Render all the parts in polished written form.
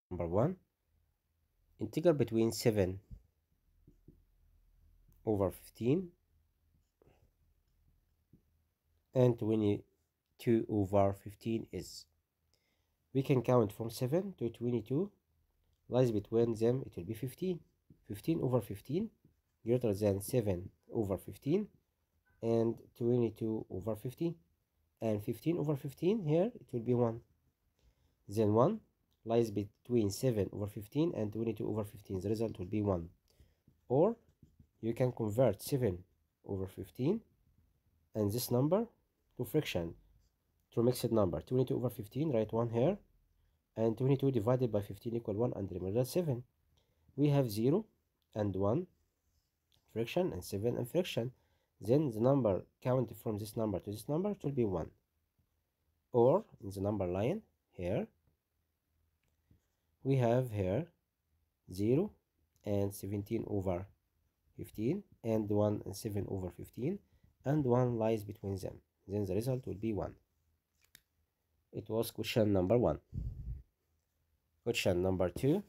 Number 1, integer between 7 over 15 and 22 over 15 is. We can count from 7 to 22, lies between them, it will be 15. 15 over 15 greater than 7 over 15 and 22 over 15. And 15 over 15 here, it will be 1. Then 1 lies between 7 over 15 and 22 over 15. The result will be 1. Or you can convert 7 over 15 and this number to fraction, to mixed number. 22 over 15, write 1 here, and 22 divided by 15 equal 1, and remember that 7. We have 0 and 1 fraction and 7 and fraction. Then the number counted from this number to this number, it will be 1. Or in the number line here, we have here 0 and 17 over 15 and 1 and 7 over 15, and 1 lies between them. Then the result will be 1. It was question number 1. Question number 2.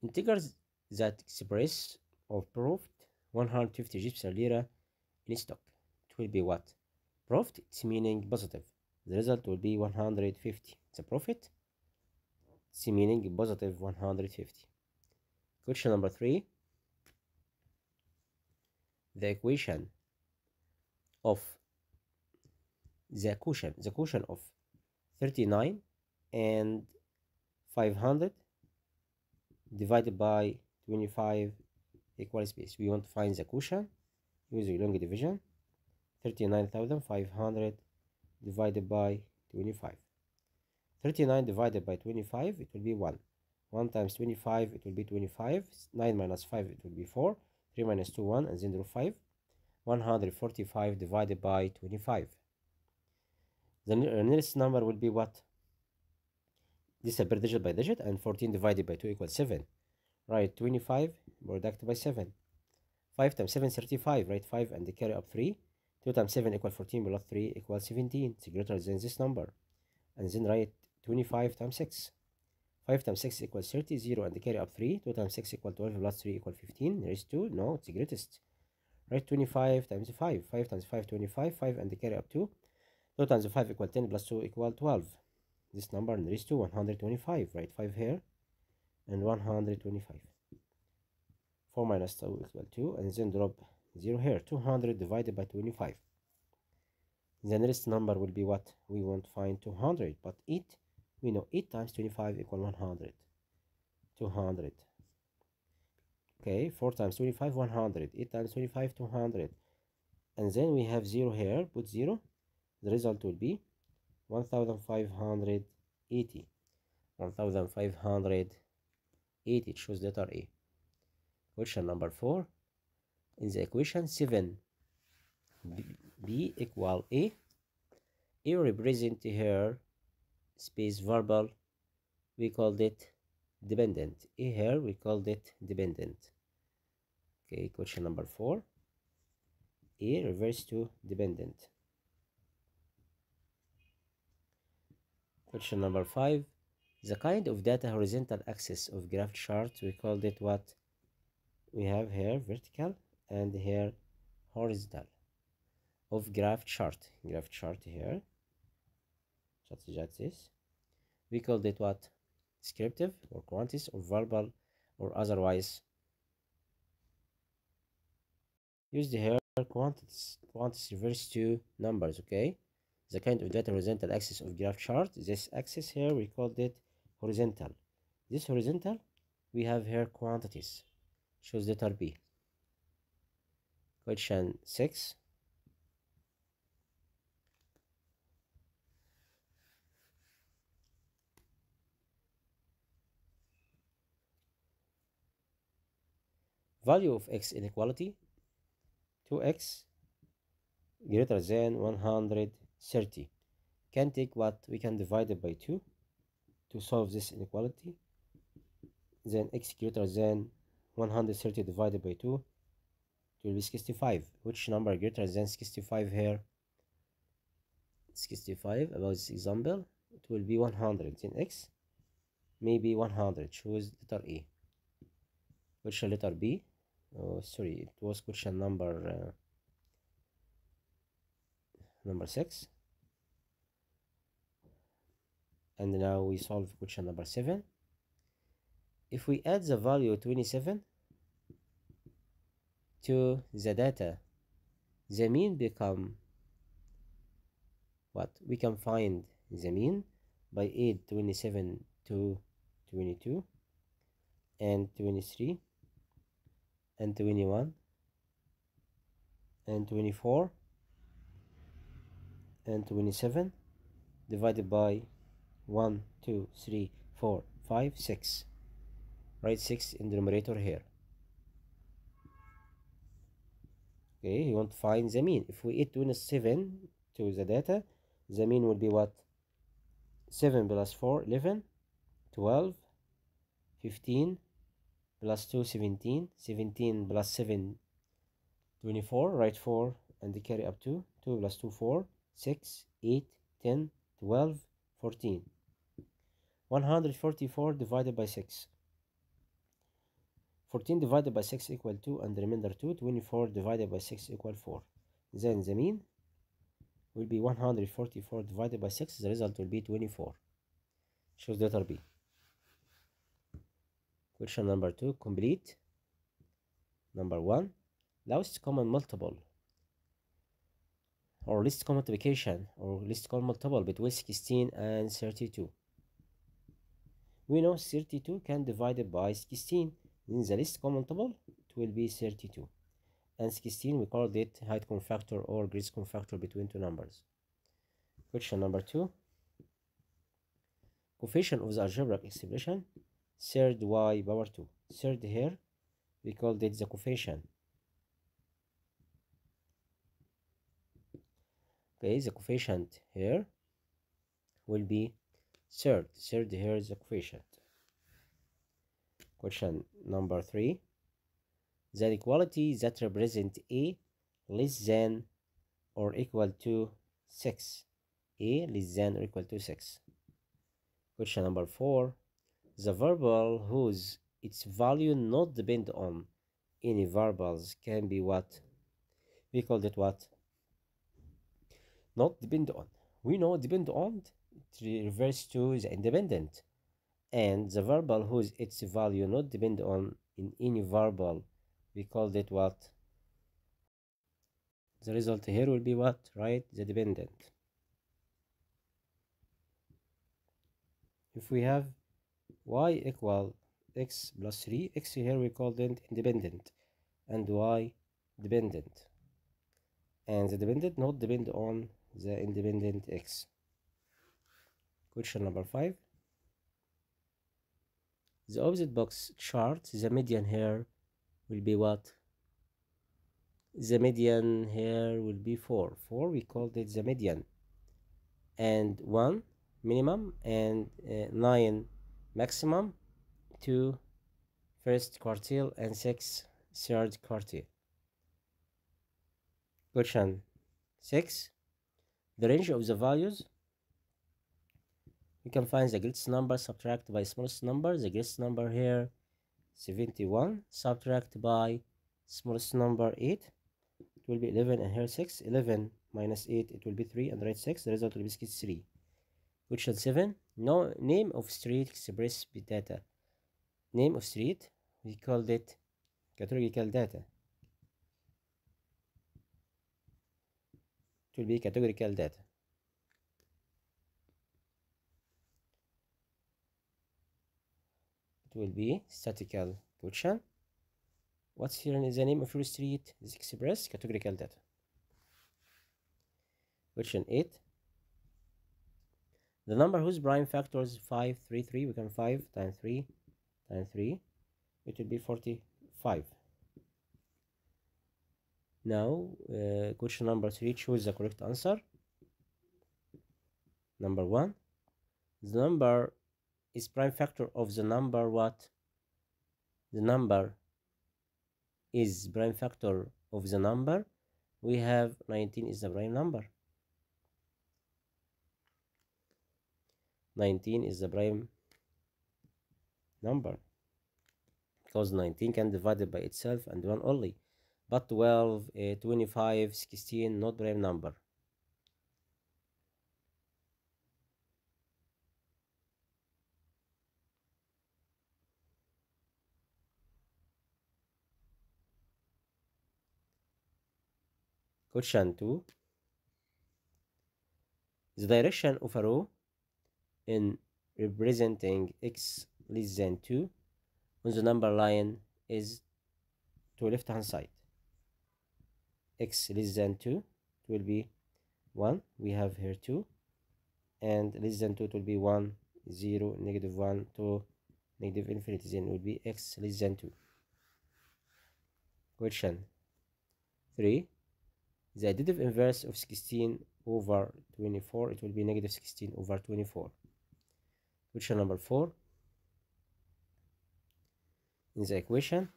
Integers that express or proved 150 Egyptian lira in stock. It will be what? Proved, it's meaning positive. The result will be 150. The profit, it's meaning positive 150. Question number 3. The equation of the quotient of 39 and 500 divided by 25 equal space. We want to find the quotient using long division. 39,500 divided by 25. 39 divided by 25, it will be 1. 1 times 25, it will be 25. 9 minus 5, it will be 4. 3 minus 2, 1, and then draw 5. 145 divided by 25. The nearest number will be what? This is per digit by digit, and 14 divided by 2 equals 7. Write 25 product by 7. 5 times 7 is 35. Write 5 and carry up 3. 2 times 7 equals 14 plus 3 equals 17. It's greater than this number. And then write 25 times 6. 5 times 6 equals 30. 0 and carry up 3. 2 times 6 equals 12 plus 3 equals 15. Raised 2. No, it's the greatest. Write 25 times 5. 5 times 5, 25. 5 and carry up 2. 2 times 5 equals 10 plus 2 equals 12. This number raised to 125. Write 5 here and 125. 4 minus 2 equals 2, and then drop 0 here. 200 divided by 25. The nearest number will be what? We want to find 200, but 8, we know 8 times 25 equals 100. 200. Okay, 4 times 25, 100. 8 times 25, 200. And then we have 0 here. Put 0. The result will be 1580. 1580. It shows letter A. Question number 4. In the equation 7b equal A represent here space variable. We called it dependent. A here we called it dependent. Okay, question number 4. A reverse to dependent. Question number 5. The kind of data horizontal axis of graph chart, we called it what? We have here vertical and here horizontal of graph chart. Graph chart here, such as this. We called it what? Descriptive or quantities or verbal or otherwise. Use the here quantities. Quantities reverse to numbers, okay? The kind of data horizontal axis of graph chart. This axis here, we called it horizontal. This horizontal, we have here quantities. Shows letter B. Question 6. Value of x inequality. 2x greater than 130. Can take what? We can divide it by 2 to solve this inequality. Then x greater than 130 divided by 2 It will be 65. Which number greater than 65 here? 65, about this example, it will be 100. Then x, maybe 100. Choose letter A. Question letter B. Oh, sorry, it was question number 6. And now we solve question number 7. If we add the value 27 to the data, the mean become what? We can find the mean by add 27 to 22 and 23 and 21 and 24 and 27 divided by 1, 2, 3, 4, 5, 6. Write 6 in the numerator here. Okay, you want to find the mean. If we add 27 to the data, the mean will be what? 7 plus 4, 11, 12, 15, plus 2, 17, 17 plus 7, 24, write 4 and carry up to 2 plus 2, 4, 6, 8, 10, 12, 14. 144 divided by 6. 14 divided by 6 equal 2 and the remainder 2. 24 divided by 6 equal 4. Then the mean will be 144 divided by 6. The result will be 24. Choose letter B. Question number 2, complete. Number 1, lowest common multiple or least common multiplication or least common multiple between 16 and 32. We know 32 can divide it by 16. Then the least common multiple, it will be 32. And 16, we called it height common factor or greatest common factor between two numbers. Question number 2. Coefficient of the algebraic expression, third y power 2. Third here, we called it the coefficient. Okay, the coefficient here will be third. Third here is the coefficient. Question number 3. The inequality that represent A less than or equal to 6. A less than or equal to 6. Question number 4. The variable whose its value not depend on any variables can be what? We called it what? Not depend on. We know depend on, it refers to the independent. And the variable whose its value not depend on in any variable, we called it what? The result here will be what? Right? The dependent. If we have y equal x plus 3, x here we called it independent and y dependent. And the dependent not depend on the independent x. Question number 5. The opposite box chart, the median here will be what? The median here will be 4. 4, we called it the median. And 1 minimum and 9 maximum, 2 first quartile and 6 third quartile. Question 6. The range of the values, we can find the greatest number, subtract by smallest number. The greatest number here 71, subtract by smallest number 8, it will be 11, and here 6. 11 minus 8, it will be 3, and write 6. The result will be 3. Question 7. No name of street express data. Name of street, we called it categorical data. It will be categorical data. It will be statistical question. What's here is the name of your street is express categorical data. Question 8. The number whose prime factor is 5, 3, 3. We can 5 times 3 times 3. It will be 45. Now, question number 3. Choose the correct answer. Number 1. The number is prime factor of the number what? The number is prime factor of the number, we have 19 is the prime number. 19 is the prime number because 19 can divide it by itself and 1 only, but 12, 25, 16 not prime number. Question 2. The direction of a row in representing x less than 2 on the number line is to left hand side. X less than 2, it will be 1, we have here 2, and less than 2 it will be 1, 0, negative 1, 2, negative infinity, then it will be x less than 2. Question 3. The additive inverse of 16 over 24, it will be negative 16 over 24. Question number 4. In the equation,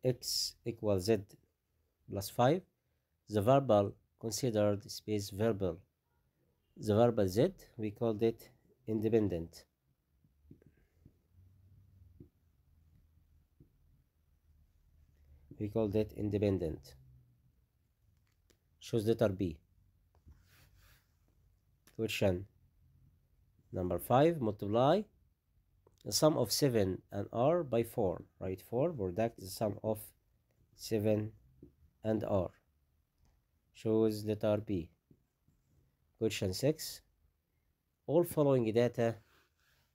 x equals z plus 5, the variable considered space variable. The variable z, we called it independent. We called it independent. Choose letter B. Question number 5. Multiply the sum of 7 and r by 4. Write 4. Product the sum of 7 and r. Choose letter B. Question 6. All following data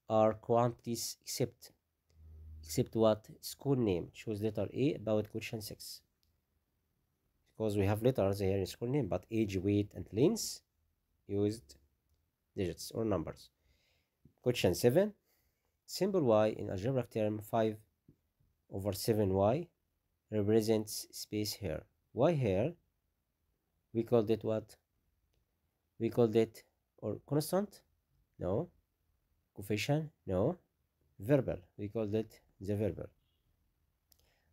are quantities except what? School name. Choose letter A about question 6. Because we have letters here in school name, but age, weight, and length used digits or numbers. Question 7. Simple y in algebraic term 5 over 7y represents space here. Y here, we called it what? We called it or constant? No. Coefficient? No. Variable. We called it the variable.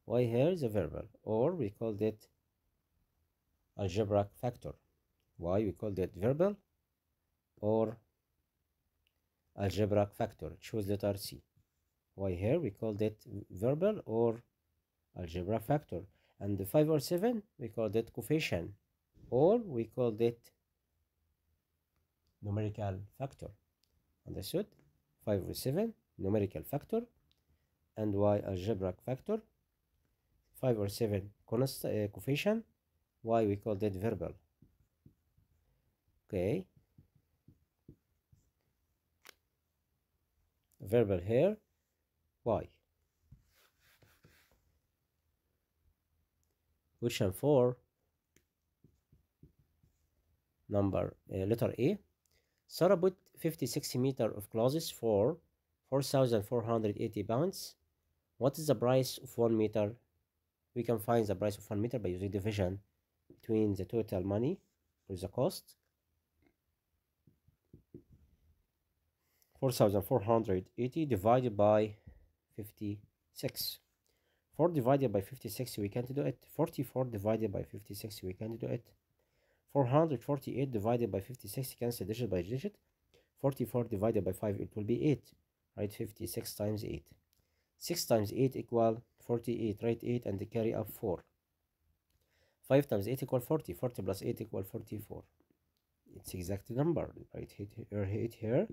Y here is a variable, or we called it algebraic factor. Y we called it variable or algebraic factor. Choose letter C. Y here we called it variable or algebraic factor, and the 5 or 7 we called it coefficient, or we called it numerical factor. Understood? 5 or 7 numerical factor, and y algebraic factor. 5 or 7 constant coefficient. Y we called it variable. Okay, variable here y. Question 4, number letter A. Sarah bought 56 meters of clothes for 4,480 pounds. What is the price of 1 meter? We can find the price of 1 meter by using division between the total money or the cost. 4,480 divided by 56. 4 divided by 56, we can't do it. 44 divided by 56, we can't do it. 448 divided by 56, cancel digit by digit. 44 divided by 5, it will be 8. Write 56 times 8. 6 times 8 equal 48. Write 8 and carry up 4. 5 times 8 equal 40. 40 plus 8 equal 44. It's exact number. Write 8 here.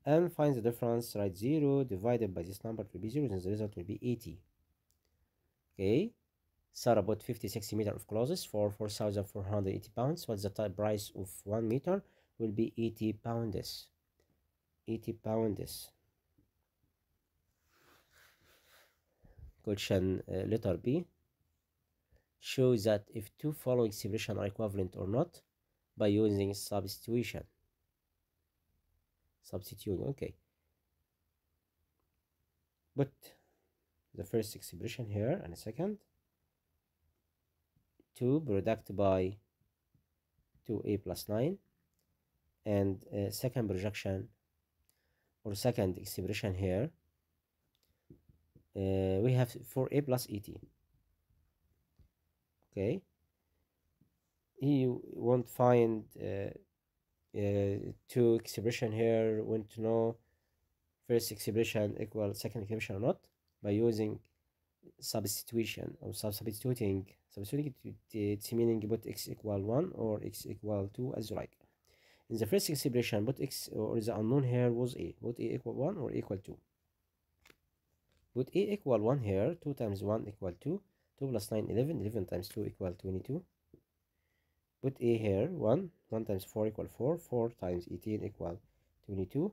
And find the difference. Write 0 divided by this number will be 0, and the result will be 80. Okay. Sarah bought 56 meters of clothes for 4,480 pounds. What's the price of 1 meter? Will be 80 pounds. 80 pounds. Question letter B. Show that if two following expressions are equivalent or not by using substitution. Substituting, okay. Put the first expression here and a second. 2 product by 2a plus 9, and second projection or second expression here, we have 4a plus 18. Okay, he won't find two expression here. Want to know first expression equal second expression or not by using substitution or substituting its meaning put x equal 1 or x equal 2 as you like. In the first expression put x or the unknown here was a. Put a equal 1 or equal 2. Put a equal 1 here. 2 times 1 equal 2. 2 plus 9 11. 11 times 2 equal 22. Put a here 1. 1 times 4 equal 4. 4 times 18 equal 22.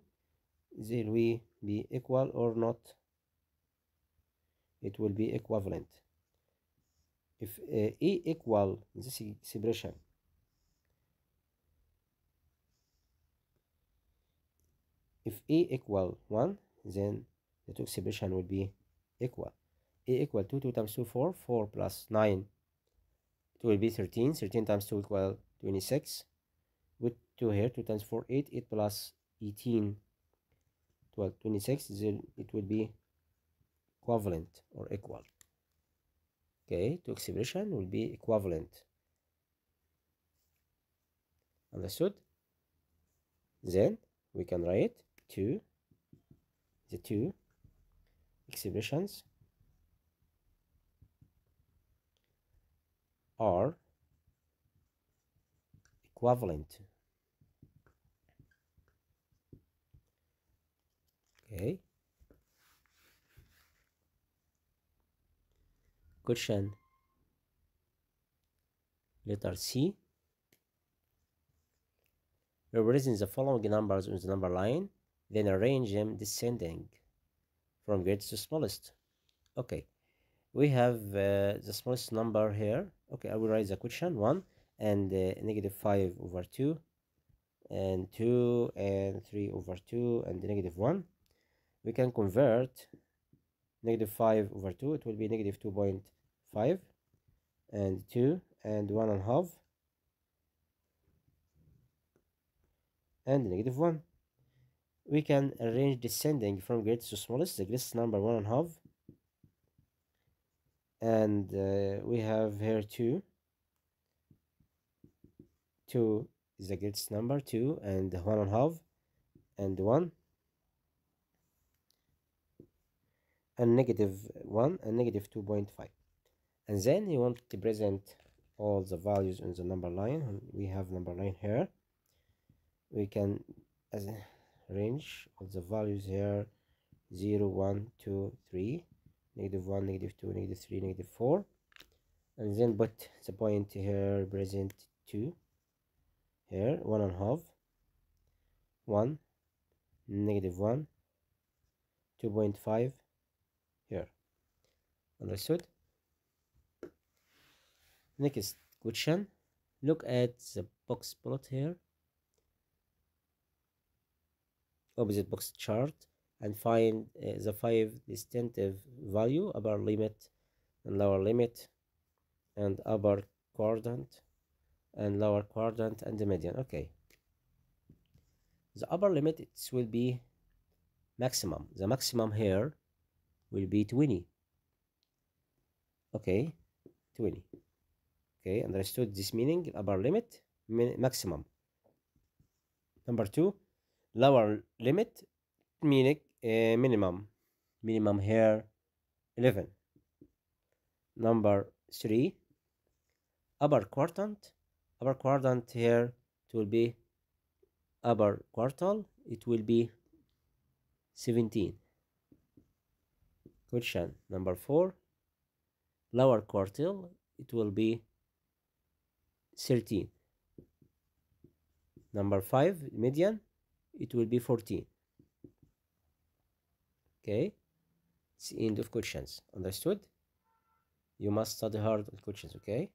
Will we be equal or not? It will be equivalent. If a equal this expression, if a equal 1, then the two expression will be equal. A equal 2, 2 times 2 4, 4 plus 9 it will be 13. 13 times 2 equal 26. With 2 here, 2 times 4 8, 8 plus 18 12 26, then it will be equivalent or equal. Okay, two expression will be equivalent. Understood? Then we can write the two expressions are equivalent. Okay. Question letter C. Represent the following numbers on the number line, then arrange them descending from greatest to smallest. Okay, we have the smallest number here. Okay, I will write the question 1 and negative 5 over 2 and 2 and 3 over 2 and negative 1. We can convert negative 5 over 2, it will be negative 2.5 and 2 and 1.5 and negative 1. We can arrange descending from greatest to smallest, the greatest number 1.5, and we have here 2 is the greatest number, 2 and 1.5 and 1 and negative 1 and negative 2.5. And then you want to present all the values on the number line. We have number line here. We can arrange all the values here: 0 1 2 3, negative 1 negative 2 negative 3 negative 4, and then put the point here, present 2 here, 1.5 1 negative 1 2.5 here. Understood? Next question, look at the box plot here, opposite box chart, and find the 5 distinctive value, upper limit and lower limit and upper quadrant and lower quadrant and the median. Okay, the upper limit, it will be maximum. The maximum here will be 20. Okay, 20. Okay, understood this meaning, upper limit, maximum. Number 2, lower limit, meaning minimum. Minimum here 11. Number 3, upper quadrant. Upper quadrant here it will be upper quartile, it will be 17. Question number 4, lower quartile, it will be 13. Number 5, median, it will be 14. Okay, it's the end of questions. Understood? You must study hard on questions. Okay.